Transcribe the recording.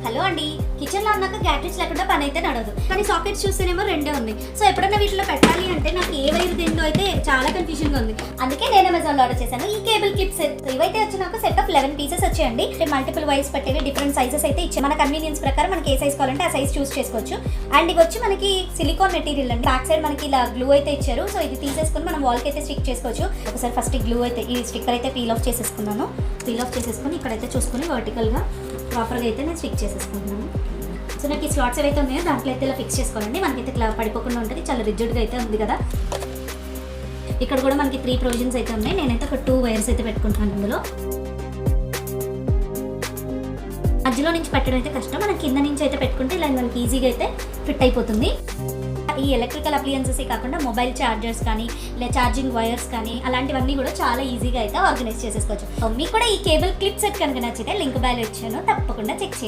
Hello అండి, kitchen లో అన్నాక గ్యాడ్జెట్స్ లేకుండా పని అయితే నడవదు. కానీ సాకెట్స్ చూస్తేనేమో రెండే ఉన్నాయి. సో ఎప్పుడన్నా వీటిలో పెట్టాలి అంటే నాకు ఏ వైర్ దేందో అయితే చాలా కన్ఫ్యూజన్ గా ఉంది. అందుకే నేను అమెజాన్ లో ఆర్డర్ చేశాను ఈ కేబుల్ క్లిప్ సెట్. ఇవైతే వచ్చి నాకు సెట్ ఆఫ్ 11 పీసెస్ వచ్చాయండి. మల్టిపుల్ వైర్స్ పెట్టేవి, డిఫరెంట్ సైజెస్ అయితే ఇచ్చాయి. మన కన్వీనియన్స్ ప్రకారం మనకి ఏ సైజ్ కావాలంటే ఆ సైజ్ చూస్ చేసుకోవచ్చు. అండ్ ఇవి వచ్చి మనకి సిలికాన్ మెటీరియల్ అండి. బ్యాక్ సైడ్ మనకి ఇలా గ్లూ అయితే ఇచ్చారు. సో ఇది తీసేసుకుని మనం వాల్ కి అయితే స్టిక్ చేసుకోవచ్చు. ఒకసారి ఫస్ట్ గ్లూ అయితే ఈ స్టిక్కర్ అయితే పీల్ ఆఫ్ చేసేసుకున్నాను. పీల్ ఆఫ్ చేసేసుకుని ఇక్కడైతే చూసుకుని వర్టికల్ గా ప్రాపర్గా అయితే నేను స్టిక్ చేసేసుకుంటున్నాను. సో నాకు ఈ స్లాట్స్ ఏవైతే ఉన్నాయో దాంట్లో అయితే ఇలా ఫిక్స్ చేసుకోవాలండి. మనకైతే ఇట్లా పడిపోకుండా ఉంటుంది. చాలా రిజిడ్గా అయితే ఉంది కదా. ఇక్కడ కూడా మనకి 3 ప్రొవిజన్స్ అయితే ఉన్నాయి. నేనైతే ఒక 2 వైర్స్ అయితే పెట్టుకుంటున్నాను. ఇందులో మధ్యలో నుంచి పెట్టడం అయితే కష్టం. మనం కింద నుంచి అయితే పెట్టుకుంటే ఇలా మనకి ఈజీగా అయితే ఫిట్ అయిపోతుంది. ఈ ఎలక్ట్రికల్ అప్లయన్సెస్ కాకుండా మొబైల్ ఛార్జర్స్ కానీ లేదా ఛార్జింగ్ వైర్స్ కానీ అలాంటివన్నీ కూడా చాలా ఈజీగా అయితే ఆర్గనైజ్ చేసేసుకోవచ్చు. మీకు కూడా ఈ కేబుల్ క్లిప్ సెట్ కనుక నచ్చితే లింక్ బయలు ఇచ్చాను, తప్పకుండా చెక్ చేయండి.